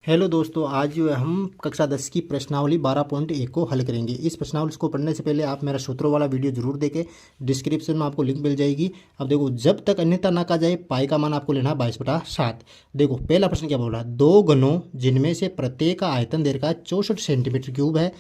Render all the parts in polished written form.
Hello दोस्तों, आज जो है हम कक्षा 10 की प्रश्नावली 12.1 को हल करेंगे। इस प्रश्नावली को पढ़ने से पहले आप मेरा सूत्रों वाला वीडियो जरूर देखें। डिस्क्रिप्शन में आपको लिंक मिल जाएगी। अब देखो, जब तक अन्यथा ना कहा जाए पाई का मान आपको लेना है 22/7। देखो पहला प्रश्न क्या बोल रहा है, दो घनों जिनमें से प्रत्येक का आयतन देर का 64 सेंटीमीटर क्यूब है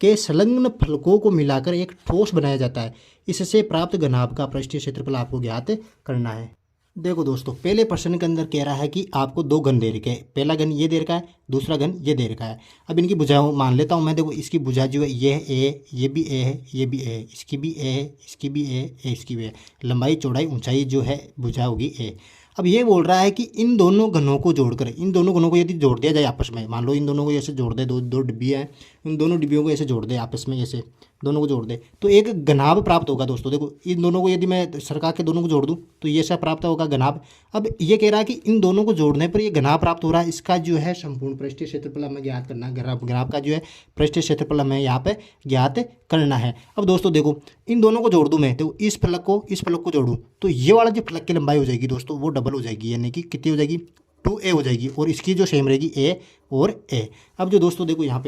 के संलग्न फलकों को मिलाकर एक ठोस बनाया जाता है। इससे प्राप्त घनाभ का पृष्ठीय क्षेत्रफल आपको ज्ञात करना है। देखो दोस्तों, पहले प्रश्न के अंदर कह रहा है कि आपको दो घन दे रखे हैं। पहला घन ये दे रखा है, दूसरा घन ये दे रखा है। अब इनकी भुजा मान लेता हूँ मैं। देखो इसकी भुजा जो है ये है ए, ये भी ए है, ये भी ए है, इसकी भी ए है, इसकी भी ए है, इसकी भी ए। लंबाई चौड़ाई ऊंचाई जो है भुजा होगी ए। अब ये बोल रहा है कि इन दोनों घनों को जोड़कर, इन दोनों घनों को यदि जोड़ दिया जाए आपस में, मान लो इन दोनों को ऐसे जोड़ दे, दो दो डिब्बी हैं, इन दोनों डिब्बियों को ऐसे जोड़ दे आपस में, ऐसे दोनों को जोड़ दे तो एक घनाभ प्राप्त होगा। दोस्तों देखो, इन दोनों को यदि मैं सरका के दोनों को जोड़ दूं तो ये सब प्राप्त होगा घनाभ। अब ये कह रहा है कि इन दोनों को जोड़ने पर ये घनाभ प्राप्त हो रहा है। इसका जो है संपूर्ण पृष्ठीय क्षेत्रफल हमें ज्ञात करना है। घनाभ का जो है पृष्ठीय क्षेत्रफल हमें यहाँ पे ज्ञात करना है। अब दोस्तों देखो, इन दोनों को जोड़ दूं मैं, तो इस फलक को जोड़ूं तो ये वाला जो फलक की लंबाई हो जाएगी दोस्तों वो डबल हो जाएगी, यानी कि कितनी हो जाएगी, 2a हो जाएगी। और इसकी जो सेम रहेगी a और a। अब जो दोस्तों देखो यहाँ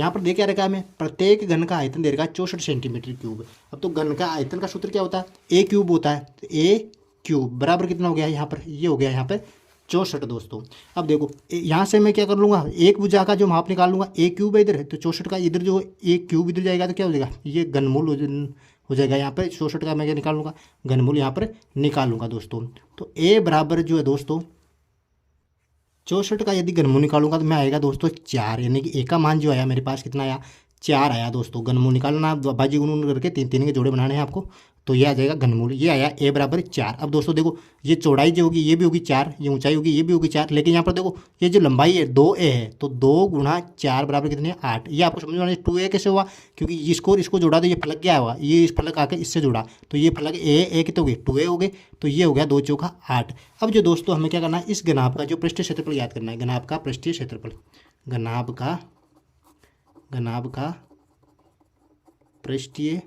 पर देख क्या रखा है हमें, प्रत्येक घन का आयतन दे रखा है 64 सेंटीमीटर क्यूब। अब तो घन का आयतन का सूत्र क्या होता है, a क्यूब होता है। तो a क्यूब बराबर कितना हो गया यहाँ पर, ये हो गया यहाँ पर 64 दोस्तों। अब देखो यहाँ से मैं क्या कर लूँगा, एक भुजा का जो माप निकाल लूँगा, a क्यूब है इधर है तो 64 का इधर जो a क्यूब इधर जाएगा तो क्या हो जाएगा, ये घनमूल हो जाएगा। यहाँ पर 64 का मैं क्या निकाल लूँगा, घनमूल यहाँ पर निकाल लूँगा दोस्तों। तो a बराबर जो है दोस्तों 64 का यदि घनमूल निकालूंगा तो मैं आएगा दोस्तों 4, यानी कि ए का मान जो आया मेरे पास कितना आया, 4 आया दोस्तों। घनमूल निकालना बाजी गुणन करके तीन तीन के जोड़े बनाने हैं आपको, तो ये आ जाएगा घनमूल, ये आया ए बराबर 4। अब दोस्तों देखो, ये चौड़ाई जो होगी ये भी होगी 4, ये ऊंचाई होगी ये भी होगी 4, लेकिन यहाँ पर देखो ये जो लंबाई है 2a है, तो 2 गुणा 4 बराबर कितने हैं, 8। ये आपको समझ में आना, 2a कैसे हुआ, क्योंकि इसको जोड़ा तो ये फलक क्या हुआ, ये इस फलक आके इससे जुड़ा तो ये फलक ए कितने हो गए, 2a हो गए, तो ये हो गया 2 चौका 8। अब जो दोस्तों हमें क्या करना है, इस घनाभ का जो पृष्ठीय क्षेत्रफल याद करना है। घनाभ का पृष्ठीय क्षेत्रफल, घनाभ का पृष्ठीय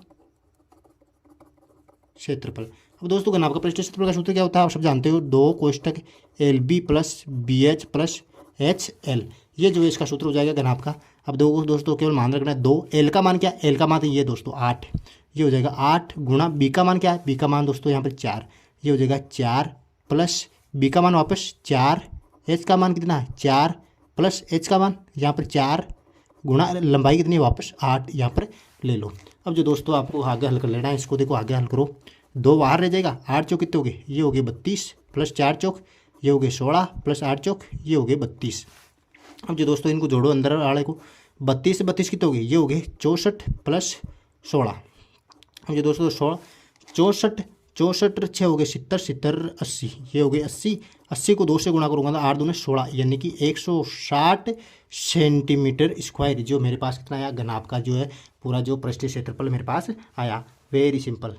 क्षेत्रफल। अब दोस्तों घनाभ का पृष्ठीय क्षेत्रफल का सूत्र क्या होता है, आप सब जानते हो, 2 कोष्टक LB plus BH plus HL। ये जो है इसका सूत्र हो जाएगा घनाभ का। अब दोस्तों केवल मान रखना है 2, L का मान क्या है, L का मान तो ये दोस्तों 8, ये हो जाएगा 8 गुणा B का मान क्या है, B का मान दोस्तों यहाँ पर 4, ये हो जाएगा 4 प्लस B का मान वापस 4, H का मान कितना है 4 प्लस H का मान यहाँ पर 4 गुणा लंबाई कितनी है वापस 8 यहाँ पर ले लो। अब जो दोस्तों आपको आगे हल कर लेना है, इसको देखो आगे हल करो, 2 बाहर रह जाएगा, 8 चौक कितने हो गए, ये हो गए 32 प्लस 4 चौक ये हो गए 16 प्लस 8 चौक ये हो गए 32। अब जो दोस्तों इनको जोड़ो अंदर वाले को, 32 से 32 कितने हो गए, ये हो गए 64 प्लस 16। अब जो दोस्तों 64 6 हो गए 70, 70 80, ये हो गए 80, 80 को 2 से गुणा करूँगा तो 8 दूने 16, यानी कि 160 सेंटीमीटर स्क्वायर जो मेरे पास कितना आया, घनाभ का जो है पूरा जो पृष्ठीय क्षेत्रफल मेरे पास आया। Very simple.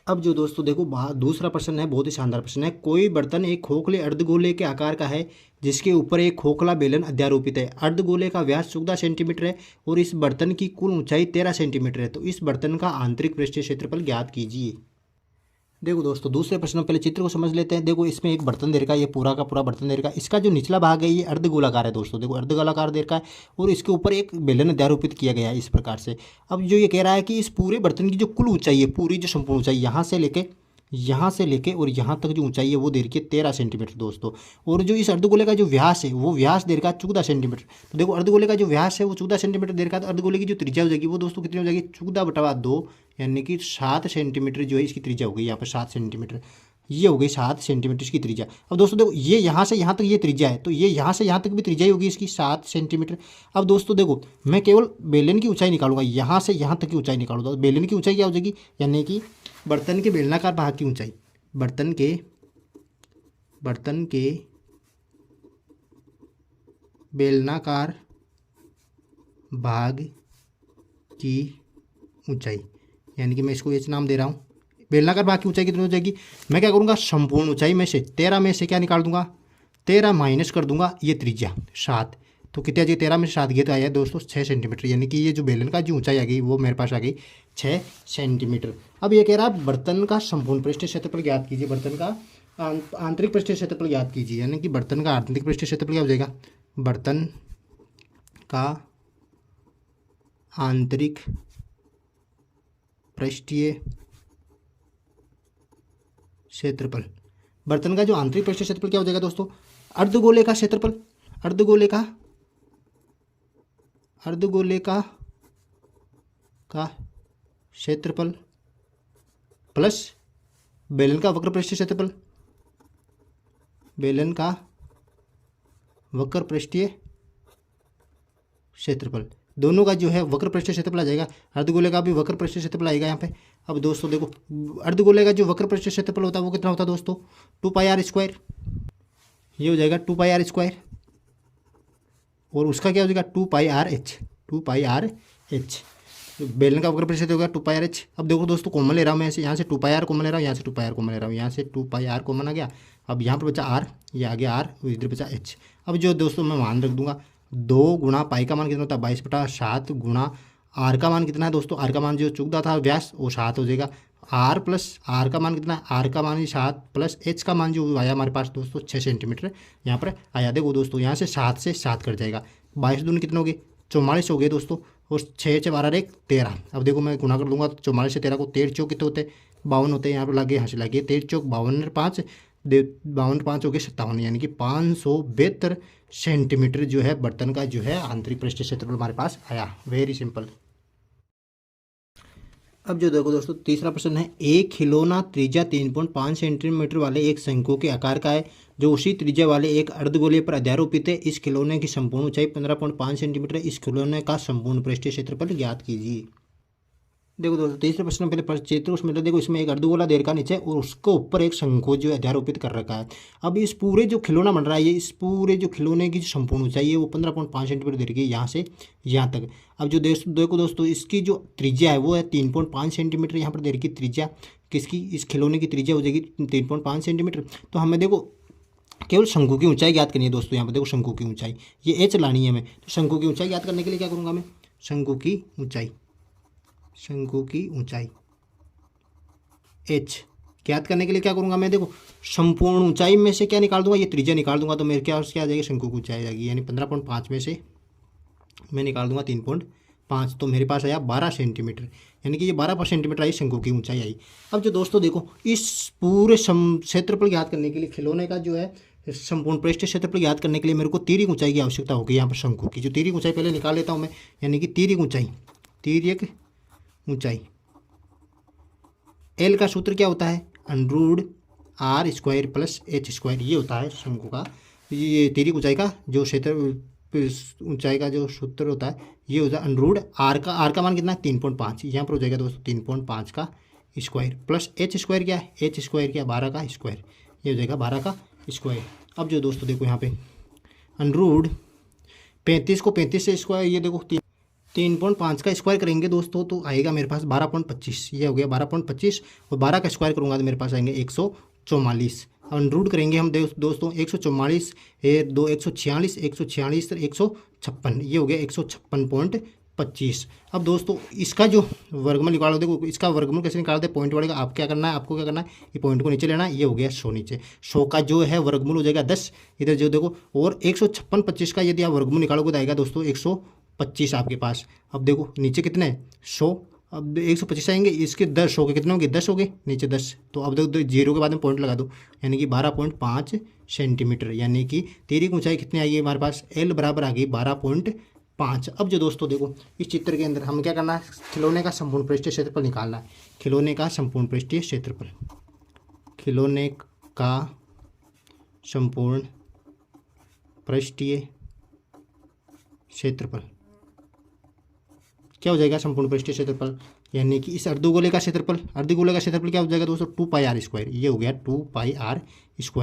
अब जो दोस्तों देखो दूसरा प्रश्न है, बहुत ही शानदार प्रश्न है। कोई बर्तन एक खोखले अर्धगोले के आकार का है जिसके ऊपर एक खोखला बेलन अध्यारोपित है। अर्धगोले का व्यास 14 सेंटीमीटर है और इस बर्तन की कुल ऊंचाई 13 सेंटीमीटर है। तो इस बर्तन का आंतरिक पृष्ठीय क्षेत्रफल ज्ञात कीजिए। देखो दोस्तों, दूसरे प्रश्न में पहले चित्र को समझ लेते हैं। देखो इसमें एक बर्तन दे रखा है, ये पूरा का पूरा बर्तन दे रखा है। इसका जो निचला भाग है ये अर्धगोलाकार है दोस्तों, देखो अर्धगोलाकार दे रखा है और इसके ऊपर एक बेलन अध्यारोपित किया गया है इस प्रकार से। अब जो ये कह रहा है कि इस पूरे बर्तन की जो कुल ऊंचाई है, पूरी जो संपूर्ण ऊंचाई यहाँ से लेके और यहाँ तक जो ऊंचाई है वो दे रखी है 13 सेंटीमीटर दोस्तों। और जो इस अर्धगोले का जो व्यास है वो व्यास दे रखा है 14 सेंटीमीटर। तो देखो अर्धगोले का जो व्यास है वो 14 सेंटीमीटर दे रखा है, तो अर्धगोले की जो त्रिज्या हो जाएगी वो दोस्तों कितनी हो जाएगी, 14/2, यानी कि 7 सेंटीमीटर जो है इसकी त्रिज्या हो गई यहाँ पर 7 सेंटीमीटर, ये हो गई 7 सेंटीमीटर इसकी त्रिज्या। अब दोस्तों देखो ये यहाँ से यहाँ तक ये त्रिज्या है, तो ये यहाँ से यहाँ तक भी त्रिज्या ही होगी इसकी 7 सेंटीमीटर। अब दोस्तों देखो मैं केवल बेलन की ऊंचाई निकालूंगा, यहाँ से यहाँ तक की ऊंचाई निकालूंगा, तो बेलन की ऊंचाई क्या हो जाएगी, यानी कि बर्तन के बेलनाकार भाग की ऊंचाई, बर्तन के बेलनाकार भाग की ऊंचाई, यानी कि मैं इसको एच नाम दे रहा हूँ। बेलनाकार भाग की ऊंचाई कितनी हो जाएगी, मैं क्या करूँगा संपूर्ण ऊंचाई में से 13 में से क्या निकाल दूंगा, 13 माइनस कर दूंगा ये त्रिज्या 7, तो कितनी आ जाएगी 13 में से 7 गए तो आया दोस्तों 6 सेंटीमीटर, यानी कि ये जो बेलन का जो ऊंचाई आ गई वो मेरे पास आ गई 6 सेंटीमीटर। अब ये कह रहा है बर्तन का संपूर्ण पृष्ठीय क्षेत्रफल ज्ञात कीजिए। बर्तन का आंतरिक पृष्ठीय क्षेत्रफल याद कीजिए, यानी कि बर्तन का आंतरिक पृष्ठीय क्षेत्रफल क्या हो जाएगा, बर्तन का आंतरिक पृष्ठीय क्षेत्रफल, बर्तन का जो आंतरिक पृष्ठीय क्षेत्रफल क्या हो जाएगा दोस्तों, अर्धगोले का क्षेत्रफल, अर्धगोले का क्षेत्रफल प्लस बेलन का वक्र पृष्ठीय क्षेत्रफल, बेलन का वक्र पृष्ठीय क्षेत्रफल, दोनों का जो है वक्र पृष्ठीय क्षेत्रफल आ जाएगा। अर्धगोले का भी वक्र पृष्ठीय क्षेत्रफल आएगा यहाँ पे। अब दोस्तों देखो, अर्धगोले का जो वक्र पृष्ठीय क्षेत्रफल होता है वो कितना होता है दोस्तों, 2πr², ये हो जाएगा 2πr², और उसका क्या हो जाएगा 2πrh, 2πrh। बेलन का वक्र पृष्ठीय होगा 2πrh। अब देखो दोस्तों, कॉमन ले रहा हूँ मैं, यहाँ से 2πr कॉमन ले रहा हूँ, यहाँ से 2πr कॉमन ले रहा हूँ, यहाँ से 2πr कॉमन आ गया। अब यहाँ पर बचा r, ये आ गया r, इधर बचा h। अब जो दोस्तों मैं मान रख दूंगा, 2 गुणा पाई का मान कितना होता है 22/7 गुणा r का मान कितना है दोस्तों, r का मान जो चुकता था व्यास वो 7 हो जाएगा। r प्लस r का मान कितना है, r का मान 7 प्लस h का मान जो आया हमारे पास दोस्तों 6 सेंटीमीटर यहाँ पर आया। देखो दोस्तों, यहाँ से 7 से 7 कट जाएगा, 22 दूनी कितने हो गए 44 हो गए दोस्तों, और 6 × 12 = 13। अब देखो मैं गुणा कर दूंगा तो 44 से 13 को 13 चौक कितने होते हैं 52 होते हैं, यहाँ पर लगे, यहाँ से लगे 13 चौक 52 5 52 5 हो गए 57, यानी कि 572 सेंटीमीटर जो है बर्तन का जो है आंतरिक पृष्ठीय क्षेत्रफल हमारे पास आया। Very simple. अब जो देखो दोस्तों, तीसरा प्रश्न है, एक खिलौना त्रिज्या 3.5 सेंटीमीटर वाले एक शंकु के आकार का है जो उसी त्रिज्या वाले एक अर्धगोले पर अध्यारोपित है। इस खिलौने की संपूर्ण ऊंचाई 15.5 सेंटीमीटर है। इस खिलौने का संपूर्ण पृष्ठीय क्षेत्रफल ज्ञात कीजिए। देखो दोस्तों, तीसरे प्रश्न पहले चित्र उसमें देखो, इसमें एक अर्धगोला दे रखा नीचे और उसके ऊपर एक शंकु जो है अध्यारोपित कर रखा है। अब इस पूरे जो खिलौना बन रहा है, ये इस पूरे जो खिलौने की जो संपूर्ण ऊंचाई है वो 15.5 सेंटीमीटर दे रखी है, यहाँ से यहाँ तक। अब जो देखो दोस्तों, इसकी जो त्रिज्या है वो है 3.5 सेंटीमीटर, यहाँ पर दे रखी त्रिज्या किसकी, इस खिलौने की त्रिज्या हो जाएगी 3.5 सेंटीमीटर। तो हमें देखो केवल शंकु की ऊंचाई ज्ञात करनी है दोस्तों। यहाँ पर देखो शंकु की ऊंचाई ये h लानी है हमें, तो शंकु की ऊंचाई ज्ञात करने के लिए क्या करूँगा मैं, शंकु की ऊंचाई h ज्ञात करने के लिए क्या करूंगा मैं, देखो संपूर्ण ऊंचाई में से क्या निकाल दूंगा, ये त्रिज्या निकाल दूंगा, तो मेरे क्या आ जाएगी शंकु की ऊंचाई आ जाएगी, यानी 15.5 में से मैं निकाल दूंगा 3.5, तो मेरे पास आया 12 सेंटीमीटर, यानी कि ये 12 सेंटीमीटर आई शंकु की ऊंचाई आई। अब जो दोस्तों देखो, इस पूरे क्षेत्रफल ज्ञात करने के लिए खिलौने का जो है संपूर्ण पृष्ठीय क्षेत्रफल ज्ञात करने के लिए मेरे को तिर्यक ऊंचाई की आवश्यकता होगी। यहाँ पर शंकु की जो तिर्यक ऊंचाई पहले निकाल लेता हूँ मैं, यानी कि तिर्यक ऊंचाई एल का सूत्र क्या होता है, √r² + h², ये होता है शंकु का, ये तिर्यक ऊंचाई का जो ऊंचाई का जो सूत्र होता है ये होता है √r का मान कितना है 3.5, यहाँ पर हो जाएगा दोस्तों 3.5 का स्क्वायर प्लस h² क्या है, h² क्या 12 का स्क्वायर, ये हो जाएगा 12 का स्क्वायर। अब जो दोस्तों देखो यहाँ पे √35 को 35 से स्क्वायर, ये देखो 3.5 का स्क्वायर करेंगे दोस्तों तो आएगा मेरे पास 12.25, ये हो गया 12.25, और 12 का स्क्वायर करूँगा तो मेरे पास आएंगे 144। अब करेंगे हम दोस्तों 144 2 146 146 156, ये हो गया 156.25। अब दोस्तों इसका जो वर्गमूल निकालो, देखो इसका वर्गमूल कैसे निकालते हैं, पॉइंट वाले का आप क्या करना है, आपको क्या करना है, ये पॉइंट को नीचे लेना है, ये हो गया 100 नीचे, 100 का जो है वर्गमूल हो जाएगा 10 इधर जो देखो, और 156.25 का यदि आप वर्गमूल निकालोगे तो आएगा दोस्तों 125 आपके पास। अब देखो नीचे कितने 100, अब 125 आएंगे, इसके 10 100 के कितने होंगे 10 हो गए, नीचे 10, तो अब देखो 0 के बाद में पॉइंट लगा दो, यानी कि 12.5 सेंटीमीटर, यानी कि तिर्यक ऊंचाई कितनी आई है हमारे पास, एल बराबर आ गई 12.5। अब जो दोस्तों देखो इस चित्र के अंदर हमें क्या करना है, खिलौने का संपूर्ण पृष्ठीय क्षेत्रफल निकालना है, खिलौने का संपूर्ण पृष्ठीय क्षेत्रफल, खिलौने का संपूर्ण पृष्ठीय क्षेत्रफल क्या हो जाएगा, संपूर्ण पृष्ठीय क्षेत्रफल, यानी कि इस अर्धगोले का क्षेत्रफल क्या हो जाएगा दोस्तों 2πr², ये हो गया 2πr²,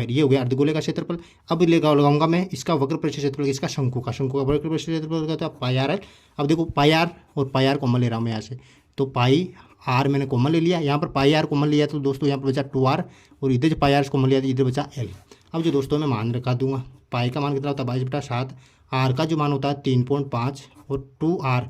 ये हो गया अर्धगोले का क्षेत्रफल। अब लगाऊंगा मैं इसका वक्र पृष्ठीय क्षेत्रफल, इसका शंकु का वक्र पृष्ठीय क्षेत्रफल क्या होता है πr। अब देखो πr और πr कॉमन ले रहा हूँ मैं यहाँ से, तो πr मैंने कॉमन ले लिया, यहाँ पर πr कॉमन लिया तो दोस्तों यहाँ पर बचा 2r, और इधर जो πr कॉमन लिया तो इधर बचा l। अब जो दोस्तों मैं मान रखा दूंगा, पाई का मान कितना होता है 22/7, r का जो मान होता है 3.5, और 2r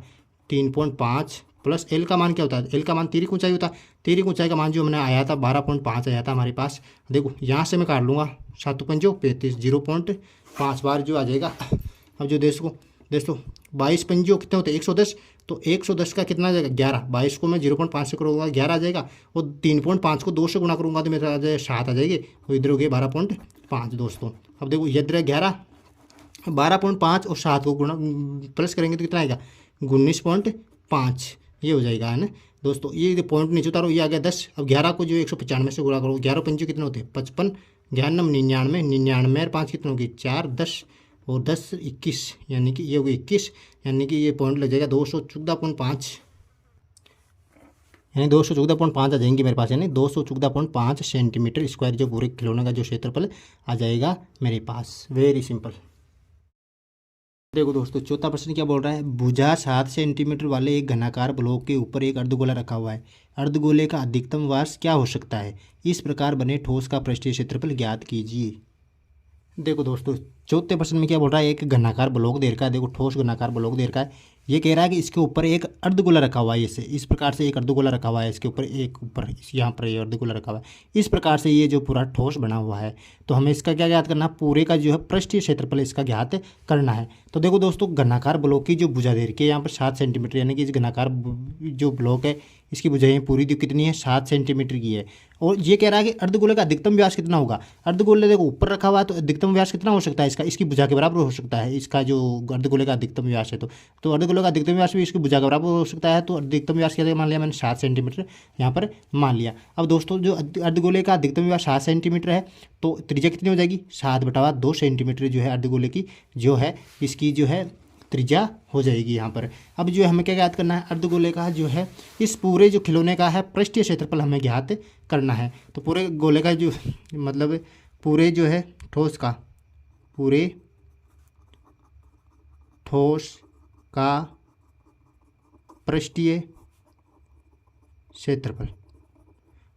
3.5 प्लस एल का मान क्या होता है, एल का मान तिर्यक ऊंचाई होता है। तिर्यक ऊंचाई का मान जो हमने आया था 12.5 आया था हमारे पास। देखो यहाँ से मैं काट लूँगा 7 पंजो 35, 0.5 बार जो आ जाएगा। अब जो दोस्तों 22 पंजो कितने होते हैं 110, तो 110 का कितना आ जाएगा 11। 22 को मैं 0.5 से करूँगा 11 आ जाएगा, और 3.5 को 2 से गुणा करूँगा तो मेरा आ जाएगा 7 आ जाएगी, तो इधर हो गया 12.5 दोस्तों। अब देखो इधर है 11, 12.5 और 7 को गुणा प्लस करेंगे तो कितना आएगा 19.5, ये हो जाएगा, है ना दोस्तों। ये पॉइंट नीचे उतारो, ये आ गया 10। अब 11 को जो 195 से गुणा करो, 11 पंजे कितने होते हैं 55, 11 99, 99 और 5 कितने होगी 4, 10 और 10 21, यानी कि ये हो गई 21, यानी कि ये पॉइंट लग जाएगा 214.5, यानी 214.5 आ जाएंगे मेरे पास, यानी 214.5 सेंटीमीटर स्क्वायर जो पूरे खिलौने का जो क्षेत्रफल आ जाएगा मेरे पास। Very simple. देखो दोस्तों चौथा प्रश्न क्या बोल रहा है, भुजा 7 सेंटीमीटर वाले एक घनाकार ब्लॉक के ऊपर एक अर्धगोला रखा हुआ है। अर्धगोले का अधिकतम व्यास क्या हो सकता है, इस प्रकार बने ठोस का पृष्ठीय क्षेत्रफल ज्ञात कीजिए। देखो दोस्तों चौथे प्रश्न में क्या बोल रहा है, एक घनाकार ब्लॉक दे रखा है। देखो ठोस घनाकार ब्लॉक दे रखा है, ये कह रहा है कि इसके ऊपर एक अर्धगोला रखा हुआ है। इसे इस प्रकार से एक अर्धगोला रखा हुआ है, इसके ऊपर एक ऊपर यहाँ पर ये अर्धगोला रखा हुआ है। इस प्रकार से ये जो पूरा ठोस बना हुआ है, तो हमें इसका क्या ज्ञात करना है, पूरे का जो है पृष्ठीय क्षेत्रफल इसका ज्ञात करना है। तो देखो दोस्तों घनाकार ब्लॉक की जो भुजा दे रखी है यहाँ पर 7 सेंटीमीटर, यानी कि इस घनाकार जो ब्लॉक है इसकी भुजाएं पूरी जो कितनी है 7 सेंटीमीटर की है। और ये कह रहा है कि अर्धगोले का अधिकतम व्यास कितना होगा। अर्धगोले देखो ऊपर रखा हुआ है, तो अधिकतम व्यास कितना हो सकता है इसका, इसकी भुजा के बराबर हो सकता है। इसका जो अर्धगोले का अधिकतम व्यास है, तो अर्धगोले का अधिकतम व्यास भी इसकी भुजा के बराबर हो सकता है। तो अधिकतम व्यास क्या मान लिया मैंने 7 सेंटीमीटर यहाँ पर मान लिया। अब दोस्तों जो अर्धगोले का अधिकतम व्यास 7 सेंटीमीटर है, तो त्रिज्या कितनी हो जाएगी 7/2 सेंटीमीटर जो है अर्धगोले की जो है इसकी जो है त्रिज्या हो जाएगी यहाँ पर। अब जो है हमें क्या ज्ञात करना है, अर्धगोले का जो है इस पूरे जो खिलौने का है पृष्ठीय क्षेत्रफल हमें ज्ञात करना है। तो पूरे गोले का जो मतलब पूरे जो है ठोस का, पूरे ठोस का पृष्ठीय क्षेत्रफल।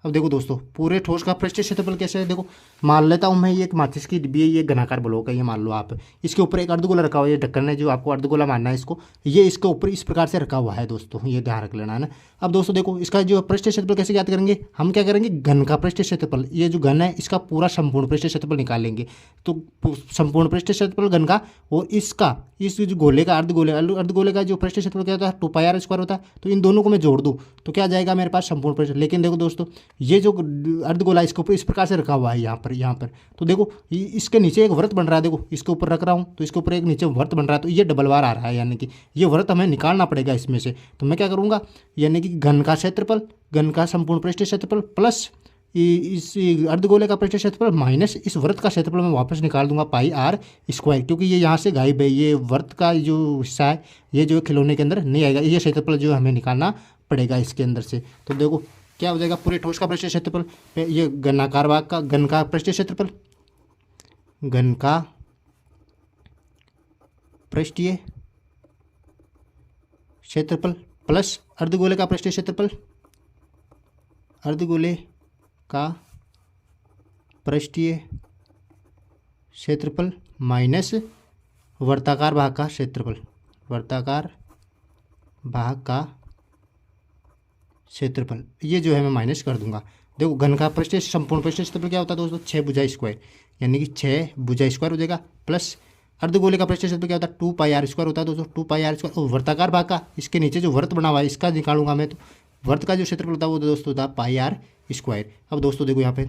अब देखो दोस्तों पूरे ठोस का पृष्ठीय क्षेत्रफल कैसे है, देखो मान लेता हूँ मैं ये एक माचिस की डिब्बी है, ये घनाकार ब्लॉक है, ये मान लो आप। इसके ऊपर एक अर्धगोला रखा हुआ है, ये ढक्कन है जो आपको अर्धगोला मानना है इसको, ये इसके ऊपर इस प्रकार से रखा हुआ है दोस्तों, ये ध्यान रख लेना है ना। अब दोस्तों देखो इसका जो पृष्ठीय क्षेत्रफल कैसे ज्ञात करेंगे, हम क्या करेंगे घन का पृष्ठीय क्षेत्रफल, ये जो घन है इसका पूरा संपूर्ण पृष्ठीय क्षेत्रफल निकाल लेंगे। तो संपूर्ण पृष्ठीय क्षेत्रफल घन का और इसका इस जो गोले का अर्धगोले का जो पृष्ठीय क्षेत्रफल क्या होता है 2πr² होता है। तो इन दोनों को मैं जोड़ दूँ तो क्या जाएगा मेरे पास संपूर्ण पृष्ठ। लेकिन देखो दोस्तों ये जो अर्धगोला इसके ऊपर इस प्रकार से रखा हुआ है यहाँ पर तो देखो इसके नीचे एक वृत्त बन रहा है, देखो इसके ऊपर रख रहा हूँ तो इसके ऊपर एक नीचे वृत्त बन रहा है, तो ये डबल बार आ रहा है, यानी कि ये वृत्त हमें निकालना पड़ेगा इसमें से। तो मैं क्या करूँगा, यानी कि घन का क्षेत्रफल, घन का संपूर्ण पृष्ठीय क्षेत्रफल प्लस इस अर्धगोले का पृष्ठीय क्षेत्रफल माइनस इस वृत्त का क्षेत्रफल मैं वापस निकाल दूंगा πr², क्योंकि ये यहाँ से गायब है, ये वृत्त का जो हिस्सा है ये जो खिलौने के अंदर नहीं आएगा, ये क्षेत्रफल जो हमें निकालना पड़ेगा इसके अंदर से। तो देखो क्या हो जाएगा, पूरे ठोस का पृष्ठीय क्षेत्रफल, ये घनाकार भाग का घन का पृष्ठीय क्षेत्रफल, घन का पृष्ठीय क्षेत्रफल प्लस अर्धगोले का पृष्ठीय क्षेत्रफल, अर्धगोले का पृष्ठीय क्षेत्रफल माइनस वर्ताकार भाग का क्षेत्रफल, वर्ताकार भाग का क्षेत्रफल, ये जो है मैं माइनस कर दूंगा। देखो घन का पृष्ठीय संपूर्ण पृष्ठीय क्षेत्रफल क्या होता है दोस्तों 6 भुजा स्क्वायर, यानी कि 6 भुजा स्क्वायर हो जाएगा, प्लस अर्धगोले का पृष्ठीय क्षेत्रफल क्या होता है 2πr² होता है दोस्तों, 2πr²। और वर्ताकार भाग का इसके नीचे जो वृत्त बना हुआ है इसका निकालूंगा मैं, तो वृत्त का जो क्षेत्रफल होता है वो दोस्तों होता है πr²। अब दोस्तों देखो यहाँ पे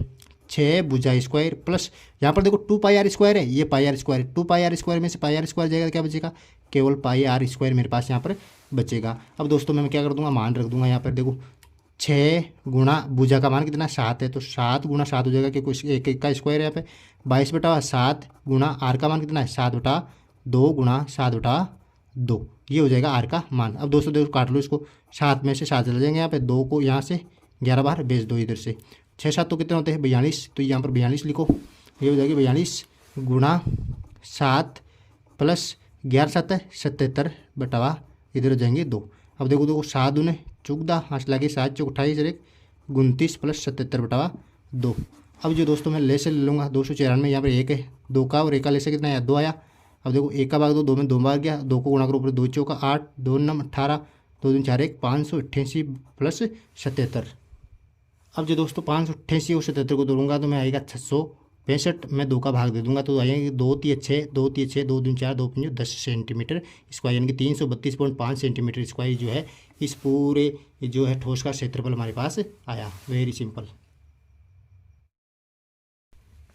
6 भुजा स्क्वायर प्लस यहाँ पर देखो 2πr² है, ये πr², 2πr² में से πr² जाएगा, क्या बचेगा केवल πr² मेरे पास यहाँ पर बचेगा। अब दोस्तों मैं क्या कर दूंगा, मान रख दूंगा यहाँ पर, देखो 6 गुणा भुजा का मान कितना 7 है, तो 7 गुणा 7 हो जाएगा, क्योंकि एक का स्क्वायर है यहाँ पे 22/7 गुणा आर का मान कितना है 7/2 गुणा 7/2, ये हो जाएगा आर का मान। अब दोस्तों देखो काट लो इसको, 7 में से 7 चले जाएंगे यहाँ पे, 2 को यहाँ से 11 बार भेज दो इधर से, 6 7 तो कितने होते हैं 42, तो यहाँ पर 42 लिखो, ये हो जाएगी 42 गुणा 7 प्लस 11 7 77 बटावा इधर हो जाएंगे 2। अब देखो 7 दूने 14, 5 लगे 7 चौक 28 और 1 29 प्लस 77/2। अब जो दोस्तों मैं ले से ले लूँगा 294, यहाँ पर 1 है 2 का, और 1 का ले से कितना आया 2 आया। अब देखो 1 का भाग 2 में 2 बार गया, 2 को गुणा करो ऊपर 2 चौका 8, 2 9 18, 2 दूनी 4 1 588 प्लस 77। अब जो दोस्तों 588 और 77 को जोड़ूंगा तो मैं आएगा 665 में 2 का भाग दे दूंगा तो आएगा 2 3 6 2 3 6 2 दूनी 4 2 5 10 सेंटीमीटर स्क्वायर यानी कि 332.5 सेंटीमीटर स्क्वायर जो है इस पूरे जो है ठोस का क्षेत्रफल हमारे पास आया। Very simple.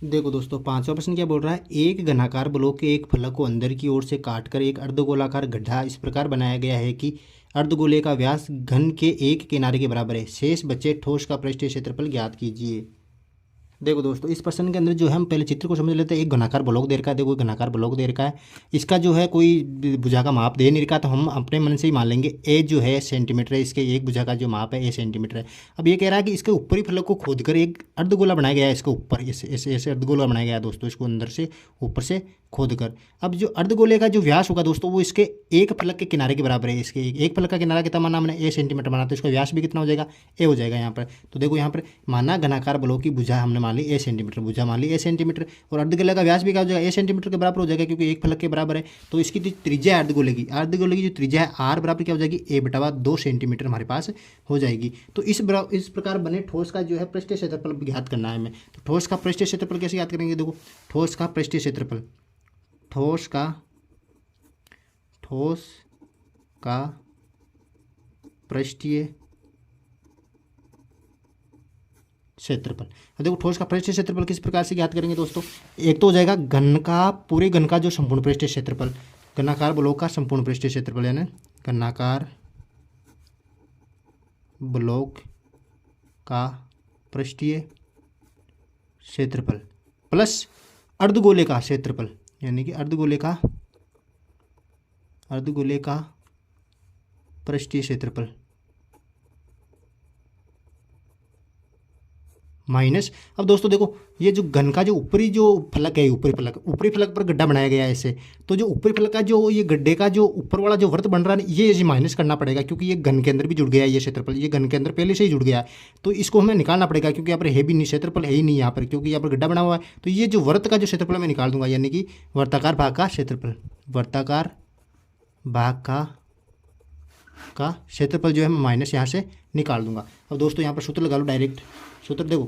देखो दोस्तों 5वां प्रश्न क्या बोल रहा है, एक घनाकार ब्लॉक के एक फलक को अंदर की ओर से काटकर एक अर्धगोलाकार गड्ढा इस प्रकार बनाया गया है कि अर्धगोले का व्यास घन के एक किनारे के बराबर है। शेष बचे ठोस का पृष्ठीय क्षेत्रफल ज्ञात कीजिए। देखो दोस्तों इस प्रश्न के अंदर जो है हम पहले चित्र को समझ लेते हैं। एक घनाकार ब्लॉक दे रखा है, देखो घनाकार ब्लॉक दे रखा है, इसका जो है कोई भुजा का माप दे नहीं रखा तो हम अपने मन से ही मान लेंगे ए जो है सेंटीमीटर है, इसके एक भुजा का जो माप है ए सेंटीमीटर है। अब ये कह रहा है कि इसके ऊपरी फलक को खोदकर एक अर्धगोला बनाया गया है, इसके ऊपर ऐसे अर्धगोला बनाया गया है दोस्तों, इसको अंदर से ऊपर से खोद कर। अब जो अर्धगोले का जो व्यास होगा दोस्तों वो इसके एक फलक के किनारे के बराबर है। इसके एक फलक का किनारा कितना माना हमने ए सेंटीमीटर माना, तो इसका व्यास भी कितना हो जाएगा ए हो जाएगा यहाँ पर। तो देखो यहाँ पर माना घनाकार ब्लॉक की भुजा हमने मान ली ए सेंटीमीटर, भुजा मान ली ए सेंटीमीटर और अर्धगोले का व्यास भी क्या हो जाएगा ए सेंटीमीटर के बराबर हो जाएगा क्योंकि एक फलक के बराबर है। तो इसकी जो त्रिज्या है अर्धगोले की जो त्रिज्या है आर बराबर क्या हो जाएगी ए बटा 2 सेंटीमीटर हमारे पास हो जाएगी। तो इस प्रकार बने ठोस का जो है पृष्ठीय क्षेत्रफल ज्ञात करना है हमें। तो ठोस का पृष्ठीय क्षेत्रफल कैसे ज्ञात करेंगे, देखो ठोस का पृष्ठीय क्षेत्रफल, ठोस का पृष्ठीय क्षेत्रफल। अब देखो ठोस का पृष्ठीय क्षेत्रफल किस प्रकार से ज्ञात करेंगे दोस्तों, एक तो हो जाएगा घन का पूरे घन का जो संपूर्ण पृष्ठीय क्षेत्रफल, घनाकार ब्लॉक का संपूर्ण पृष्ठीय क्षेत्रफल यानी घनाकार ब्लॉक का पृष्ठीय क्षेत्रफल प्लस अर्धगोले का क्षेत्रफल यानी कि अर्धगोले का पृष्ठीय क्षेत्रफल माइनस। अब दोस्तों देखो ये जो घन का जो ऊपरी जो फलक है, ऊपरी फलक पर गड्ढा बनाया गया है ऐसे, तो जो ऊपरी फलक का जो ये गड्ढे का जो ऊपर वाला जो वृत्त बन रहा है ये माइनस करना पड़ेगा क्योंकि ये घन के अंदर भी जुड़ गया है, ये क्षेत्रफल ये घन के अंदर पहले से ही जुड़ गया है। तो इसको हमें निकालना पड़ेगा क्योंकि यहाँ पर है भी नहीं, क्षेत्रफल है ही नहीं यहाँ पर क्योंकि यहाँ पर गड्ढा बना हुआ है। तो ये जो वृत्त का जो क्षेत्रफल मैं निकाल दूंगा यानी कि वर्ताकार भाग का क्षेत्रफल, वर्ताकार भाग का क्षेत्रफल जो है मैं माइनस यहाँ से निकाल दूंगा। अब दोस्तों यहाँ पर सूत्र लगा लो डायरेक्ट, सूत्र देखो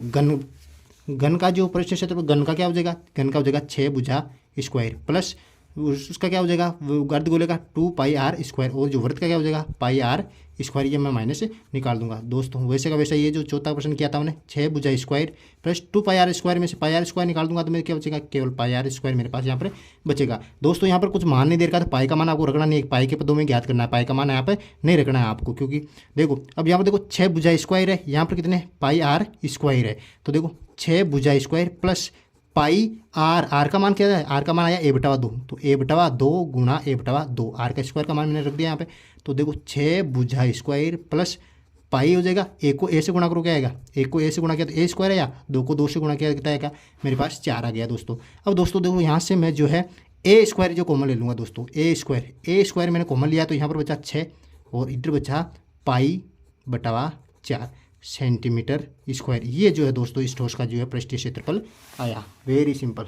घन का जो पृष्ठीय क्षेत्रफल घन का क्या हो जाएगा, घन का हो जाएगा 6 भुजा स्क्वायर प्लस उसका क्या हो जाएगा अर्धगोले का 2 पाई आर स्क्वायर और जो वृत्त का क्या हो जाएगा पाई आर स्क्वायर, ये मैं माइनस से निकाल दूंगा। दोस्तों वैसे का वैसा ये जो चौथा प्रश्न किया था मैंने 6 भुजा square plus 2 pi R square में से पाई आर स्क्वायर निकाल दूंगा तो मेरे क्या बचेगा केवल पाई आर स्क्वायर मेरे पास यहाँ पर बचेगा। दोस्तों यहाँ पर कुछ मान नहीं दे रखा था, पाई का मान आपको रखना नहीं, पाई के पदों में ज्ञात करना है, पाई का मान यहाँ पर नहीं रखना है आपको क्योंकि देखो अब यहाँ पर देखो 6 भुजा स्क्वायर है, यहाँ पर कितने पाई आर स्क्वायर है। तो देखो 6 भुजा स्क्वायर प्लस पाई आर का मान क्या है, आर का मान आया ए बटा 2, तो ए बटा 2 गुणा ए बटा 2 आर का स्क्वायर का मान मैंने रख दिया यहाँ पे। तो देखो 6 भुजा स्क्वायर प्लस पाई हो जाएगा, ए को ए से गुणा करो क्या आएगा, ए को ए से गुणा किया तो ए स्क्वायर आया, 2 को 2 से गुणा किया कितना आएगा मेरे पास 4 आ गया दोस्तों। अब दोस्तों देखो यहाँ से मैं जो है ए स्क्वायर जो कॉमन ले लूँगा दोस्तों, ए स्क्वायर मैंने कॉमन लिया तो यहाँ पर बचा 6 और इधर बचा पाई बटा 4 सेंटीमीटर स्क्वायर। ये जो है दोस्तों इस ठोस का जो है पृष्ठीय क्षेत्रफल आया। Very simple.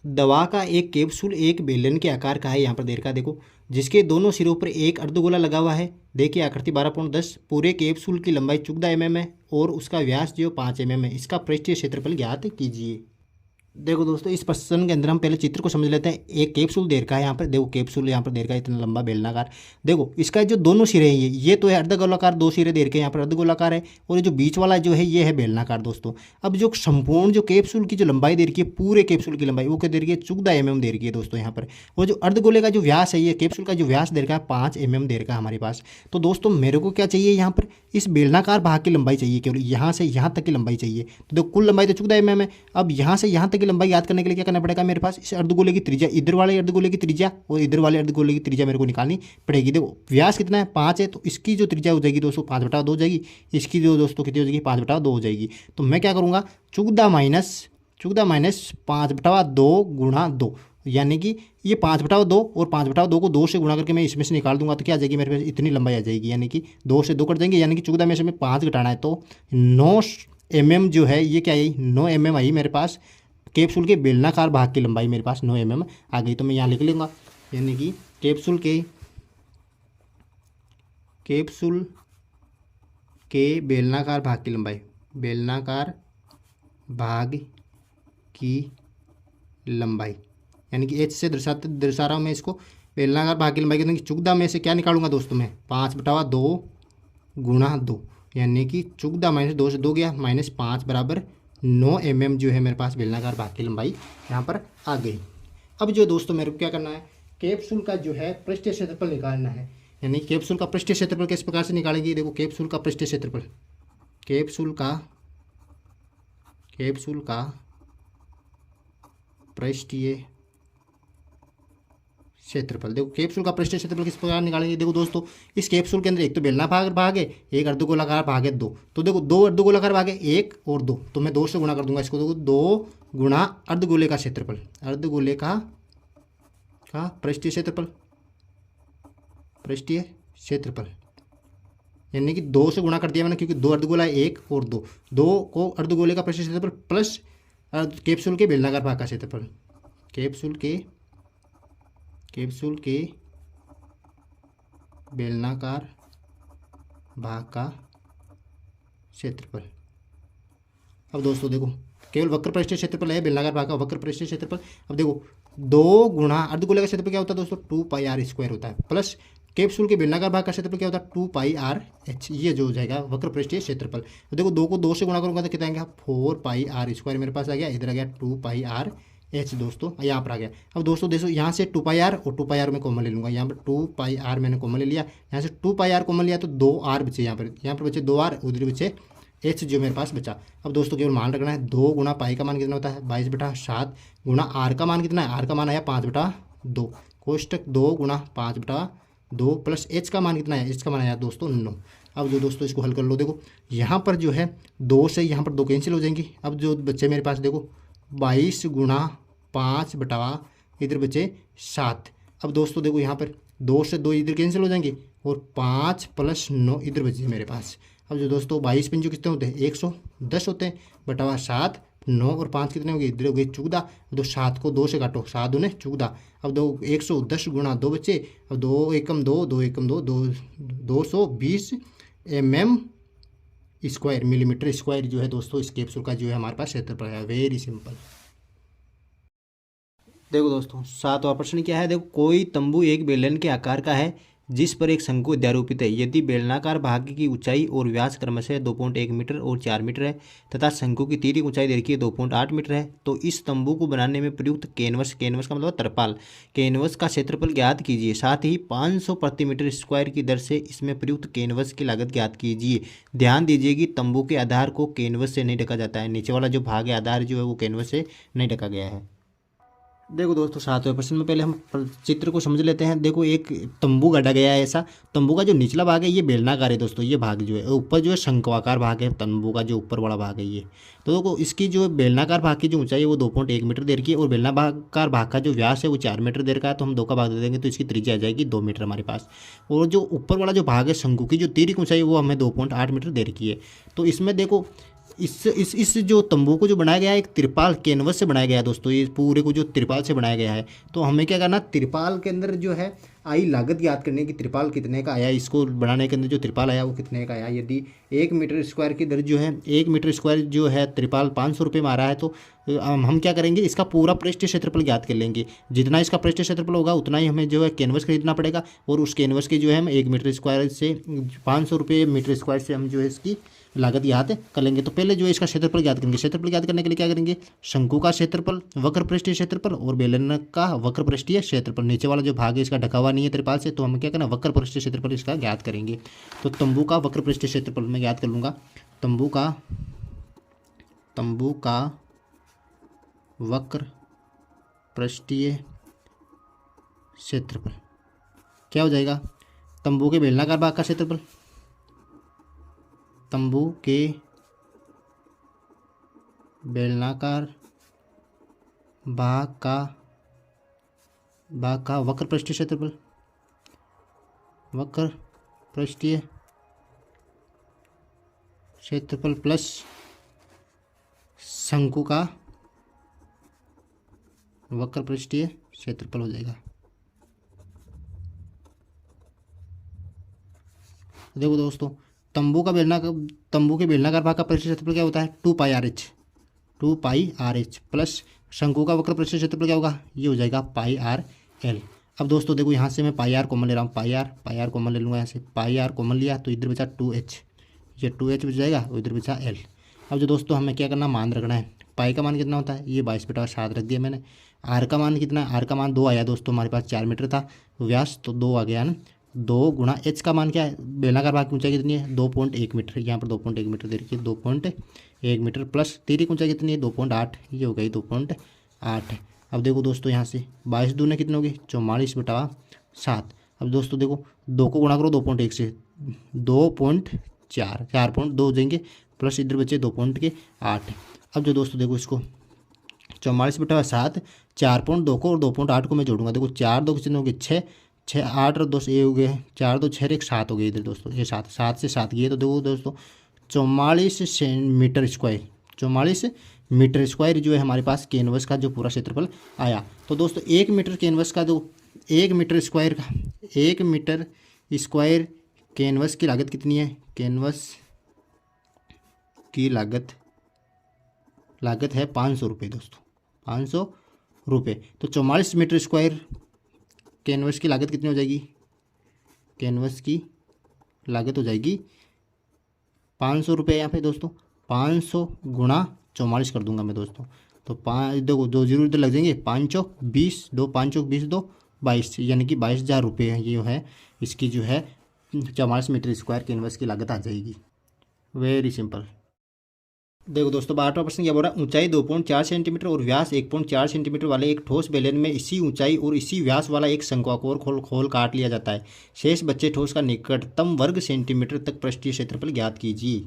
दवा का एक कैप्सूल एक बेलन के आकार का है, यहाँ पर दे रखा देखो, जिसके दोनों सिरों पर एक अर्धगोला लगा हुआ है। देखिए आकृति 12.10, पूरे कैप्सूल की लंबाई 14 mm है और उसका व्यास जो 5 mm है। इसका पृष्ठीय क्षेत्रफल ज्ञात कीजिए। देखो दोस्तों इस प्रश्न के अंदर हम पहले चित्र को समझ लेते हैं। एक कैप्सूल दे रखा है यहाँ पर, देखो कैप्सूल यहाँ पर दे रखा है इतना लंबा बेलनाकार। देखो इसका जो दोनों सिरे हैं ये तो है अर्धगोलाकार, 2 सिरे दे रखे हैं यहाँ पर अर्धगोलाकार है और ये जो बीच वाला जो है ये है बेलनाकार दोस्तों। अब जो संपूर्ण जो कैप्सूल की जो लंबाई दे रखी है, पूरे कैप्सूल की लंबाई वो क्या दे रखी है 14 mm दे रखी है दोस्तों यहाँ पर। और जो अर्धगोले का जो व्यास है, ये कैप्सूल का जो व्यास दे रखा है 5 mm दे रखा है हमारे पास। तो दोस्तों मेरे को क्या चाहिए यहाँ पर, इस बेलनाकार भाग की लंबाई चाहिए, केवल यहाँ से यहाँ तक की लंबाई चाहिए। तो देखो कुल लंबाई तो 14 mm है। अब यहाँ से यहाँ तक की लंबाई याद करने के लिए क्या करना पड़ेगा, मेरे पास इस अर्धगोले की त्रिज्या, इधर वाले अर्धगोले की त्रिज्या और इधर वाले अर्धगोले की त्रिज्या मेरे को निकालनी पड़ेगी। देखो व्यास कितना है 5 है, तो इसकी जो त्रिज्या हो जाएगी दोस्तों 5/2 हो जाएगी, इसकी जो दोस्तों कितनी हो जाएगी 5/2 हो जाएगी। तो मैं क्या करूँगा 14 माइनस 5/2 गुणा 2, यानी कि ये 5/2 और 5/2 को 2 से गुणा करके मैं इसमें से निकाल दूंगा तो क्या आ जाएगी मेरे पास इतनी लंबाई आ जाएगी, यानी कि 2 से 2 कट जाएंगे, यानी कि 14 में से मैं 5 घटाना है तो 9 mm जो है ये क्या आई 9 mm आई मेरे पास। कैप्सूल के बेलनाकार भाग की लंबाई मेरे पास 9 mm आ गई। तो मैं यहाँ लिख लूँगा, यानी कि कैप्सूल के कैप्सूल के बेलनाकार भाग की लंबाई, बेलनाकार भाग की लंबाई, यानी कि एच से दर्शा रहा हूँ मैं इसको। बेलनाकार भाग की लंबाई की चुगदा में से क्या निकालूंगा दोस्तों मैं, 5/2 गुणा 2, यानी कि चुगदा -2 से 2 गया, -5 बराबर 9 mm जो है मेरे पास बेलनाकार भाग की लंबाई यहाँ पर आ गई। अब जो दोस्तों मेरे को क्या करना है, कैप्सूल का जो है पृष्ठीय क्षेत्रफल निकालना है। यानी कैप्सूल का पृष्ठीय क्षेत्रफल किस प्रकार से निकालेंगे, देखो कैप्सूल का पृष्ठीय क्षेत्रफल, कैप्सूल का पृष्ठीय क्षेत्रफल, देखो कैप्सूल का पृष्ठीय क्षेत्रफल किस प्रकार निकालेंगे। देखो दोस्तों, इस कैप्सूल के अंदर एक तो बेलनाकार भाग है, एक अर्धगोलाकार भाग है 2, तो देखो 2 अर्धगोलाकार भाग है 1 और 2, तो मैं 2 से गुणा कर दूंगा इसको। देखो 2 गुणा अर्धगोले का क्षेत्रफल, अर्धगोले का पृष्ठीय क्षेत्रफल, पृष्ठीय क्षेत्रफल, यानी कि 2 से गुणा कर दिया मैंने, क्योंकि 2 अर्धगोला है 1 और 2, 2 को अर्धगोले का पृष्ठीय क्षेत्रफल प्लस कैप्सूल के बेलनाकार भाग का क्षेत्रफल, कैप्सूल के बेलनाकार भाग का क्षेत्रफल। अब दोस्तों देखो, केवल वक्र पृष्ठीय क्षेत्रफल है, बेलनाकार भाग का वक्र पृष्ठीय क्षेत्रफल। अब देखो 2 गुणा अर्धगोले का क्षेत्रफल क्या होता है दोस्तों, 2πr² होता है, प्लस कैप्सूल के बेलनाकार भाग का क्षेत्रफल क्या होता है, 2πrh, ये जो हो जाएगा वक्र पृष्ठीय क्षेत्रफल। तो देखो 2 को 2 से गुणा करूंगा तो कितना आएगा, 4πr² मेरे पास आ गया, इधर आ गया 2πrh दोस्तों, यहाँ पर आ गया। अब दोस्तों देखो यहाँ से 2πr और 2πr में कॉमन ले लूँगा, यहाँ पर 2πr मैंने कॉमन ले लिया, यहाँ से 2πr कॉमन लिया तो 2r बचे, यहाँ पर बचे 2r, उधर बचे h जो मेरे पास बचा। अब दोस्तों केवल मान रखना है, 2 गुणा पाई का मान कितना होता है, 22/7 गुणा r का मान कितना है, r का मान आया 5/2, कोष्टक 2 गुणा 5/2 प्लस h का मान कितना है, h का मान आया दोस्तों 9। अब जो दोस्तों इसको हल कर लो, देखो यहाँ पर जो है 2 से यहाँ पर 2 कैंसिल हो जाएंगी। अब जो बच्चे मेरे पास देखो 22 गुणा 5/, इधर बचे 7। अब दोस्तों देखो यहाँ पर 2 से 2 इधर कैंसिल हो जाएंगे और 5 + 9 इधर बचे मेरे पास। अब जो दोस्तों 22 पंजों कितने होते हैं, 110 होते हैं, बटा 7, 9 और 5 कितने हो गए, इधर हो गए 14। तो 7 को 2 से काटो, 7 दूने 14। अब 110 गुणा 2 बचे, अब 2 एकम 2, 2 एकम 2, 220 mm² मिलीमीटर स्क्वायर जो है दोस्तों इस कैप्सूल का जो है हमारे पास क्षेत्रफल है। Very simple. देखो दोस्तों 7वां प्रश्न क्या है, देखो कोई तंबू एक बेलन के आकार का है जिस पर एक शंकु अध्यारोपित है। यदि बेलनाकार भाग की ऊंचाई और व्यास क्रमशः 2.1 मीटर और 4 मीटर है तथा शंकु की तिर्यक ऊंचाई देखिए 2.8 मीटर है, तो इस तंबू को बनाने में प्रयुक्त कैनवस का मतलब तरपाल, कैनवस का क्षेत्रफल ज्ञात कीजिए। साथ ही 500 प्रति मीटर स्क्वायर की दर से इसमें प्रयुक्त कैनवस की लागत ज्ञात कीजिए। ध्यान दीजिए कि तंबू के आधार को कैनवस से नहीं ढका जाता है, नीचे वाला जो भाग है आधार जो है वो कैनवस से नहीं ढका गया है। देखो दोस्तों 7वें प्रश्न में पहले हम चित्र को समझ लेते हैं। देखो एक तंबू गाड़ा गया है, ऐसा तंबू का जो निचला भाग है ये बेलनाकार है दोस्तों, ये भाग जो है ऊपर जो है शंक्वाकार भाग है, तंबू का जो ऊपर वाला भाग है ये। तो देखो इसकी जो बेलनाकार भाग की जो ऊंचाई है वो 2.1 मीटर दे रखी है और बेलनाकार भाग का जो व्यास है वो 4 मीटर दे रखा है। तो हम 2 का भाग दे देंगे तो इसकी त्रिज्या आ जाएगी 2 मीटर हमारे पास। और जो ऊपर वाला जो भाग है शंकु की जो तिर्यक ऊंचाई है वो हमें 2.8 मीटर दे रखी है। तो इसमें देखो इस जो तंबू को जो बनाया गया है एक तिरपाल कैनवस से बनाया गया है दोस्तों, ये पूरे को जो तिरपाल से बनाया गया है। तो हमें क्या करना, तिरपाल के अंदर जो है आई लागत याद करने की, तिरपाल कितने का आया, इसको बनाने के अंदर जो तिरपाल आया वो कितने का आया। यदि 1 मीटर स्क्वायर की दर जो है 1 मीटर स्क्वायर जो है तिरपाल 500 रुपये में आ रहा है, तो हम क्या करेंगे इसका पूरा पृष्ठीय क्षेत्रफल ज्ञात कर लेंगे। जितना इसका पृष्ठीय क्षेत्रफल होगा उतना ही हमें जो है कैनवस खरीदना पड़ेगा और उस कैनवस की जो है हम 1 मीटर स्क्वायर से 500 रुपये मीटर स्क्वायर से हम जो है इसकी लागत याद कर लेंगे। तो पहले जो है इसका क्षेत्रफल ज्ञात करेंगे। क्षेत्रफल ज्ञात करने के लिए क्या करेंगे, शंकु का क्षेत्रफल, वक्र पृष्ठीय क्षेत्रफल और बेलन का वक्र पृष्ठीय क्षेत्रफल। नीचे वाला जो भाग है इसका ढका हुआ नहीं है तिरपाल से, तो हम क्या करना वक्र पृष्ठीय क्षेत्रफल इसका ज्ञात करेंगे। तो तंबू का वक्र पृष्ठीय क्षेत्रफल मैं ज्ञात कर लूँगा। तंबू का वक्र पृष्ठीय क्षेत्रफल क्या हो जाएगा, तंबू के बेलनाकार भाग का क्षेत्रफल, तंबू के बेलनाकार भाग का वक्र पृष्ठीय क्षेत्रफल, वक्र पृष्ठीय क्षेत्रफल प्लस शंकु का वक्र पृष्ठीय क्षेत्रफल हो जाएगा। देखो दोस्तों, तंबू के बेलनाकार भाग का पृष्ठीय क्षेत्रफल क्या होता है, 2πRH, 2πRH प्लस शंकु का वक्र पृष्ठीय क्षेत्रफल क्या होगा, ये हो जाएगा πRL। अब दोस्तों देखो यहाँ से मैं πr कॉमन ले रहा हूँ, पाई आर कॉमन ले लूँगा, यहाँ से πr कॉमन लिया तो इधर बचा 2h, ये 2h बच जाएगा और इधर बचा l। अब जो दोस्तों हमें क्या करना, मान रखना है, पाई का मान कितना होता है, ये 22/7 रख दिया मैंने। आर का मान कितना है, आर का मान 2 आया दोस्तों, हमारे पास 4 मीटर था व्यास तो 2 आ गया ना, 2 गुणा एच का मान क्या है, बेलनाकार भाग की ऊंचाई कितनी है, 2.1 मीटर, यहाँ पर 2.1 मीटर दे रखिए, 2.1 मीटर प्लस तिर्यक ऊंचाई कितनी है, 2.8, ये हो गई 2.8। अब देखो दोस्तों यहाँ से 22 दूने कितने हो गए, 44/7। अब दोस्तों देखो 2 को गुणा करो 2.1 से, 2.4, 4.2 हो जाएंगे प्लस इधर बचे 2.8। अब जो दोस्तों देखो इसको 44/7, 4.2 को और 2.8 को मैं जोड़ूंगा, देखो 4 2 कितने हो गए 6, 6 8 और 2 ये हो गए 4 2 6 1 7 हो गए इधर दोस्तों, ये 7 7 से 7 गए तो देखो दोस्तों 44 मीटर स्क्वायर, 44 मीटर स्क्वायर जो है हमारे पास कैनवस का जो पूरा क्षेत्रफल आया। तो दोस्तों 1 मीटर कैनवस का जो 1 मीटर स्क्वायर का 1 मीटर स्क्वायर कैनवस की लागत कितनी है, कैनवस की लागत है 500 रुपये दोस्तों, 500 रुपये। तो 44 मीटर स्क्वायर कैनवस की लागत कितनी हो जाएगी, कैनवस की लागत हो जाएगी 500 रुपये। यहाँ पे दोस्तों 500 गुणा 44 कर दूंगा मैं दोस्तों, तो 5 देखो 2 जीरो इधर लग जाएंगे, 5 चौक 20, 2 5 चौक 20, 2 22, यानी कि 22,000 रुपये है ये है इसकी जो है 44 मीटर स्क्वायर कैनवस की लागत आ जाएगी। Very simple. देखो दोस्तों 12वां प्रश्न क्या बोल रहा है, ऊंचाई 2.4 सेंटीमीटर और व्यास 1.4 सेंटीमीटर वाले एक ठोस बेलन में इसी ऊंचाई और इसी व्यास वाला एक शंक्वाकार खोल काट लिया जाता है। शेष बच्चे ठोस का निकटतम वर्ग सेंटीमीटर तक पृष्ठीय क्षेत्रफल ज्ञात कीजिए।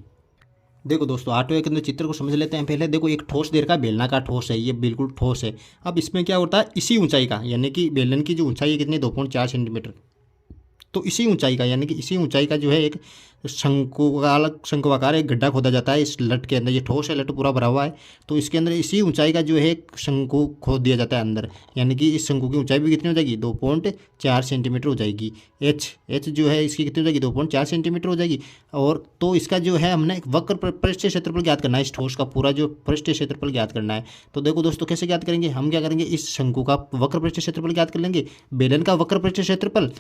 देखो दोस्तों 8वें के अंदर चित्र को समझ लेते हैं पहले। देखो एक ठोस देर का बेलना का ठोस है, ये बिल्कुल ठोस है। अब इसमें क्या होता है, इसी ऊंचाई का यानी कि बेलन की जो ऊंचाई है कितनी, 2.4 सेंटीमीटर, तो इसी ऊंचाई का यानी कि इसी ऊंचाई का जो है एक शंकुआकार एक गड्ढा खोदा जाता है इस लट के अंदर। ये ठोस है, लट पूरा भरा हुआ है, तो इसके अंदर इसी ऊंचाई का जो है एक शंकु खोद दिया जाता है अंदर, यानी कि इस शंकु की ऊंचाई भी कितनी हो जाएगी, 2.4 सेंटीमीटर हो जाएगी। एच जो है इसकी कितनी हो जाएगी, 2.4 सेंटीमीटर हो जाएगी। और तो इसका जो है हमने वक्र पृष्ठीय क्षेत्रफल ज्ञात करना है, इस ठोस का पूरा जो पृष्ठीय क्षेत्रफल ज्ञात करना है। तो देखो दोस्तों कैसे ज्ञात करेंगे, हम क्या करेंगे, इस शंकु का वक्र पृष्ठीय क्षेत्रफल ज्ञात कर लेंगे, बेलन का वक्र पृष्ठीय क्षेत्रफल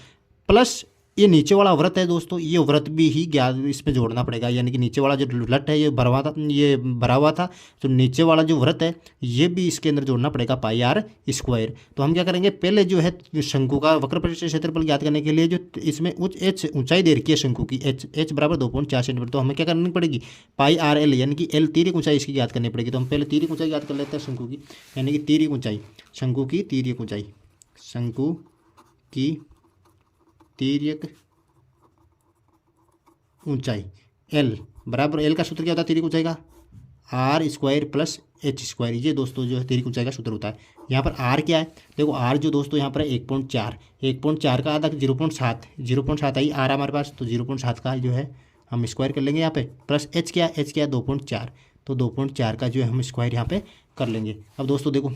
प्लस ये नीचे वाला व्रत है दोस्तों, ये व्रत भी ही ज्ञात इसमें जोड़ना पड़ेगा, यानी कि नीचे वाला जो लट है ये भरा हुआ था, तो नीचे वाला जो व्रत है ये भी इसके अंदर जोड़ना पड़ेगा πr स्क्वायर। तो हम क्या करेंगे, पहले जो है शंकु का वक्र पृष्ठीय क्षेत्रफल ज्ञात करने के लिए जो इसमें एच ऊंचाई दे रखी है शंकु की, एच बराबर 2.4 सेंटीमीटर, तो हमें क्या करनी पड़ेगी, πrl यानी कि एल तिर्यक ऊंचाई इसकी ज्ञात करनी पड़ेगी। तो हम पहले तिर्यक ऊंचाई ज्ञात कर लेते हैं शंकु की, यानी कि तिर्यक ऊंचाई, शंकु की तिर्यक ऊंचाई, शंकु की तिर्यक ऊंचाई एल बराबर, एल का सूत्र क्या होता है तिर्यक ऊंचाई का, R square plus H square, ये दोस्तों जो है तिर्यक ऊंचाई का सूत्र होता है। यहाँ पर आर क्या है, देखो आर जो दोस्तों यहाँ पर है 1.4 का आधा 0.7 आई आर हमारे पास, तो 0.7 का जो है हम स्क्वायर कर लेंगे यहाँ पे, प्लस एच क्या है 2.4, तो 2.4 का जो है हम स्क्वायर यहाँ पे कर लेंगे। अब दोस्तों देखो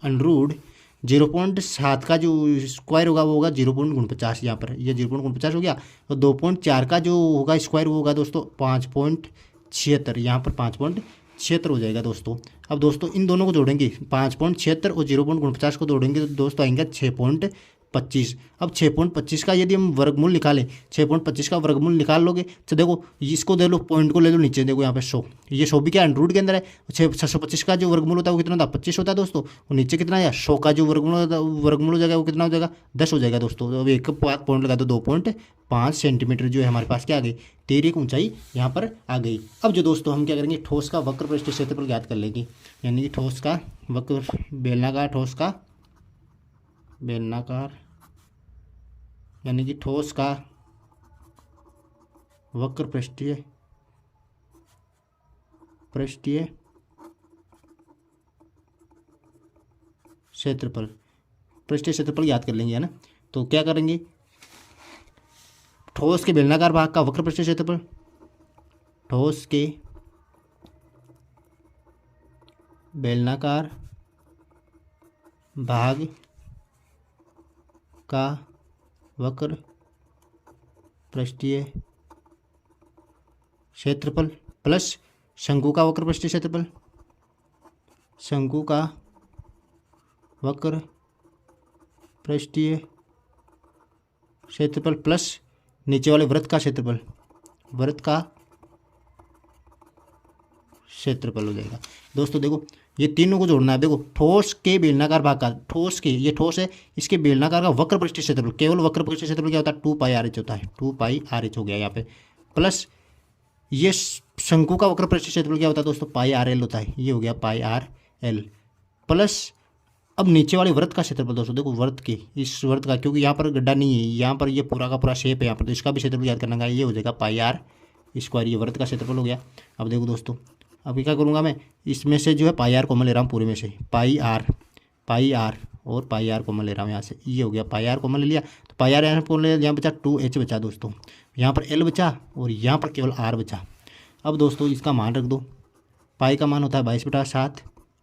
अंडरूड 0.7 का जो स्क्वायर होगा वो होगा 0.49, यहाँ पर ये 0.49 हो गया, तो 2.4 का जो होगा स्क्वायर वो होगा दोस्तों 5.76, यहाँ पर 5.76 हो जाएगा दोस्तों। अब दोस्तों इन दोनों को जोड़ेंगे, 5.76 और 0.49 को जोड़ेंगे तो दोस्तों आएंगे 6.25। अब 6.25 का यदि हम वर्गमूल निकालें, 6.25 का वर्गमूल निकाल लोगे तो देखो इसको दे लो, पॉइंट को ले लो नीचे, देखो यहाँ पे 100, ये 100 भी क्या अंडररूट के अंदर है। 625 का जो वर्गमूल होता है वो कितना होता है, 25 होता है दोस्तों, और नीचे कितना है 100 का जो वर्गमूल हो जाएगा वो कितना हो जाएगा, 10 हो जाएगा दोस्तों। तो अब एक पॉइंट लगा दो, 2.5 सेंटीमीटर जो है हमारे पास क्या आ गई, तिर्यक ऊंचाई यहाँ पर आ गई। अब जो दोस्तों हम क्या करेंगे, ठोस का वक्र पृष्ठीय क्षेत्रफल ज्ञात कर लेंगे, यानी कि ठोस का वक्र बेलनाकार यानी कि ठोस का वक्र पृष्ठीय क्षेत्रफल याद कर लेंगे, है ना। तो क्या करेंगे, ठोस के बेलनाकार भाग का वक्र पृष्ठीय क्षेत्रफल, ठोस के बेलनाकार भाग का वक्र पृष्ठीय क्षेत्रफल प्लस शंकु का वक्र पृष्ठीय क्षेत्रफल, शंकु का वक्र पृष्ठीय क्षेत्रफल प्लस नीचे वाले वृत्त का क्षेत्रफल, वृत्त का क्षेत्रफल हो जाएगा। दोस्तों देखो ये तीनों को जोड़ना है। देखो ठोस के बेलनाकार भाग का, ठोस के, ये ठोस है, इसके बेलनाकार का वक्र पृष्ठीय क्षेत्रफल, केवल वक्र पृष्ठीय क्षेत्रफल क्या होता है 2πr(h) होता है, 2πr(h) हो गया यहाँ पे, प्लस ये शंकु का वक्र पृष्ठीय क्षेत्रफल क्या होता है दोस्तों πrl होता है, ये हो गया πrl, प्लस अब नीचे वाले वृत्त का क्षेत्रफल दोस्तों देखो वृत्त के, इस वृत्त का, क्योंकि यहाँ पर गड्ढा नहीं है, यहाँ पर ये पूरा का पूरा शेप है यहाँ पर, तो इसका भी क्षेत्रफल याद करना है, ये हो जाएगा πr², ये वृत्त का क्षेत्रफल हो गया। अब देखो दोस्तों अभी क्या करूँगा मैं, इसमें से जो है πr कॉमन ले रहा हूँ पूरे में से, πr और πr कॉमन ले रहा हूँ यहाँ से, ये हो गया पr कॉमन ले लिया, तो πr यहाँ कॉमन ले लिया, यहाँ बचा 2h बचा दोस्तों, यहाँ पर l बचा और यहाँ पर केवल r बचा। अब दोस्तों इसका मान रख दो, पाई का मान होता है 22/7,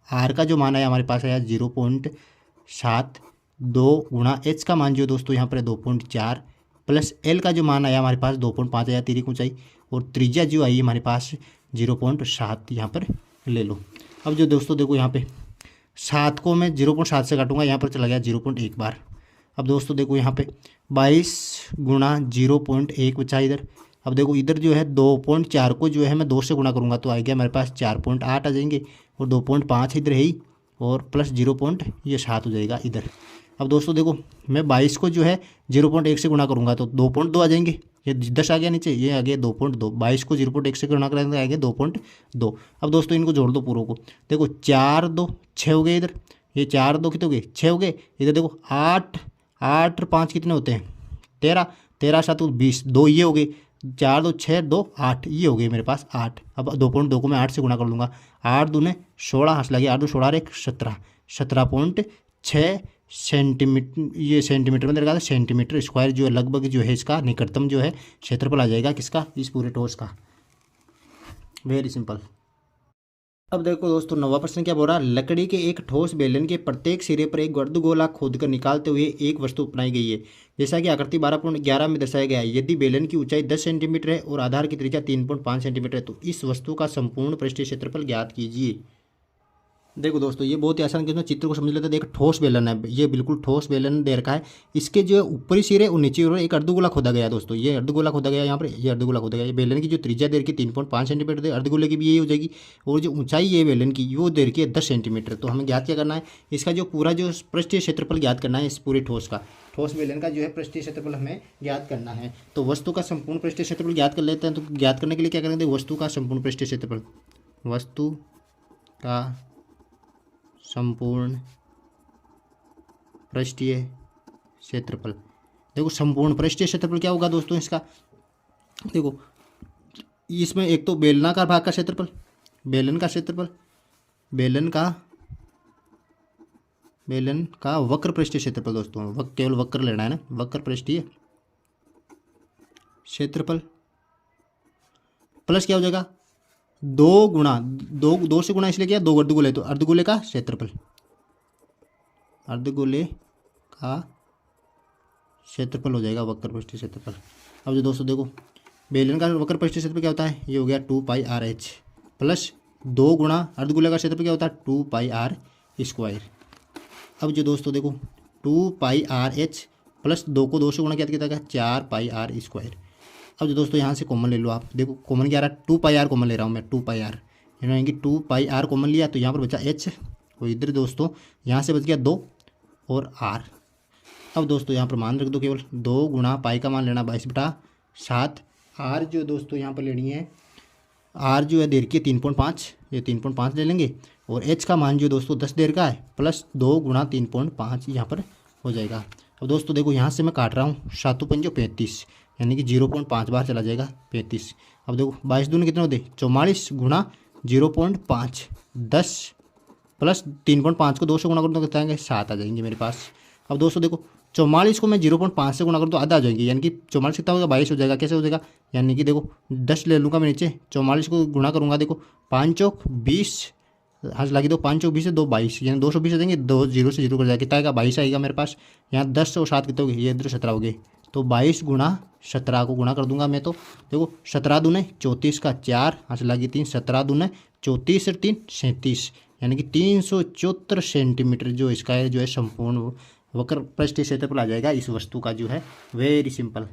आर का जो मान है हमारे पास आया 0.7, 2 गुणा एच का मान जो दोस्तों यहाँ पर 2.4, प्लस एल का जो मान आया हमारे पास 2.5 आया तिरक ऊंचाई, और त्रिज्या जो आई हमारे पास 0.7 यहाँ पर ले लो। अब जो दोस्तों देखो यहाँ पे 7 को मैं 0.7 से काटूंगा, यहाँ पर चला गया 0.1 बार। अब दोस्तों देखो यहाँ पे 22 गुणा 0.1 बचा इधर। अब देखो इधर जो है 2.4 को जो है मैं 2 से गुणा करूँगा तो आ गया मेरे पास 4.8 आ जाएंगे, और 2.5 इधर है ही, और प्लस 0.7 हो जाएगा इधर। अब दोस्तों देखो मैं 22 को जो है 0.1 से गुणा करूँगा तो 2.2 आ जाएंगे, ये 10 आ गया नीचे, ये आ गया 2.2, 22 को 0.1 से गुणा करेंगे तो आएंगे 2.2। अब दोस्तों इनको जोड़ दो पूरों को, देखो 4 2 6 हो गए इधर, ये 4 2 कितने हो गए 6 हो गए, इधर देखो 8 8 5 कितने होते हैं 13, 13 7 20, 2 ये हो गए, 4 2 6 2 8, ये हो गए मेरे पास 8। अब 2.2 को मैं 8 से गुणा कर लूँगा, 8 दूने 16, हंस लगे 8 2 16 1 17, 17.6 सेंटीमीटर, ये सेंटीमीटर में दरगाह है, सेंटीमीटर स्क्वायर जो है लगभग जो है इसका निकटतम जो है क्षेत्रफल आ जाएगा किसका, इस पूरे ठोस का। Very simple. अब देखो दोस्तों 9वां प्रश्न क्या बोल रहा है, लकड़ी के एक ठोस बेलन के प्रत्येक सिरे पर एक गर्दगोला खोदकर निकालते हुए एक वस्तु अपनाई गई है, जैसा कि आकृति 12.11 में दर्शाया गया है। यदि बेलन की ऊंचाई 10 सेंटीमीटर है और आधार की त्रिज्या 3.5 सेंटीमीटर है तो इस वस्तु का संपूर्ण पृष्ठीय क्षेत्रफल ज्ञात कीजिए। देखो दोस्तों ये बहुत ही आसान, इसमें चित्र को समझ लेते हैं। देख ठोस बेलन है, ये बिल्कुल ठोस बेलन दे रखा है, इसके जो ऊपरी सिरे और नीचे एक अर्धगोला खोदा गया दोस्तों, ये अर्धगोला खोदा गया यहाँ पर, ये अर्धगोला खोदा गया। ये बेलन की जो त्रिज्या दे रखी 3.5 सेंटीमीटर दे, अर्धगोले की भी यही हो जाएगी, और जो ऊंचाई है बेलन की वो दे रखी है 10 सेंटीमीटर। तो हमें ज्ञात क्या करना है, इसका जो पूरा जो पृष्ठीय क्षेत्रफल ज्ञात करना है इस पूरे ठोस का, ठोस बेलन का जो है पृष्ठीय क्षेत्रफल हमें ज्ञात करना है। तो वस्तु का संपूर्ण पृष्ठीय क्षेत्रफल ज्ञात कर लेते हैं। तो ज्ञात करने के लिए क्या करेंगे, वस्तु का संपूर्ण पृष्ठीय क्षेत्रफल, वस्तु का संपूर्ण पृष्ठीय क्षेत्रफल। देखो संपूर्ण पृष्ठीय क्षेत्रफल क्या होगा दोस्तों इसका, देखो इसमें एक तो बेलनाकार भाग का क्षेत्रफल, बेलन का क्षेत्रफल, बेलन का वक्र पृष्ठीय क्षेत्रफल दोस्तों, केवल वक्र लेना है ना, वक्र पृष्ठीय क्षेत्रफल, प्लस क्या हो जाएगा 2 गुणा 2 से गुणा इसलिए क्या, 2 अर्धगोले, तो अर्धगोले का क्षेत्रफल, अर्धगोले का क्षेत्रफल हो जाएगा वक्र पृष्ठीय क्षेत्रफल। अब जो दोस्तों देखो बेलन का वक्र पृष्ठीय क्षेत्रफल क्या होता है, ये हो गया 2πr(h) प्लस 2 गुणा अर्धगोले का क्षेत्रफल क्या होता है 2πr²। अब जो दोस्तों देखो 2πr(h) प्लस 2 को 2 से गुणा क्या किया था 4πr²। अब जो दोस्तों यहाँ से कॉमन ले लो आप, देखो कॉमन क्या आ रहा है 2πr कॉमन ले रहा हूँ मैं, 2πr यानी कि 2πr कॉमन लिया तो यहाँ पर बचा h, और इधर दोस्तों यहाँ से बच गया 2 और r। अब दोस्तों यहाँ पर मान रख दो, केवल 2 गुणा पाई का मान लेना 22/7, r जो दोस्तों यहाँ पर लेनी है, r जो है देर की 3.5, ये 3.5 ले लेंगे, और h का मान जो दोस्तों 10 देर का है, प्लस 2 गुणा 3.5 यहाँ पर हो जाएगा। अब दोस्तों देखो यहाँ से मैं काट रहा हूँ 7 5 35, यानी कि 0.5 बार चला जाएगा 35। अब देखो 22 दूनी कितने होते 44 गुणा 0.5, 10 प्लस 3.5 को 2 से गुणा कर दो कितना आएंगे 7 आ जाएंगे मेरे पास। अब दोस्तों देखो 44 को मैं 0.5 से गुणा कर तो आधा आ जाएंगे, यानी कि 44 कितना होगा 22 हो जाएगा। कैसे हो जाएगा, यानी कि देखो 10 ले लूँगा मैं नीचे, 44 को गुणा करूँगा, देखो 5 चौक 20, हंस लगी दो 5 चौक 20 से 2 22, यानी 220 आ जाएंगे, 2 0 से 0 कर जाएगा, कितना आएगा 22 आएगा मेरे पास। यहाँ 10 और 7 कितने हो गए, ये इधर 17 हो गए, तो 22 गुणा 17 को गुणा कर दूंगा मैं। तो देखो 17 दूने 34 का 4, यहाँ से लगी 3, 17 दूने 34 और 3 37, यानी कि 374 सेंटीमीटर जो इसका है जो है संपूर्ण वक्र पृष्ठीय क्षेत्रफल आ जाएगा इस वस्तु का जो है। Very simple.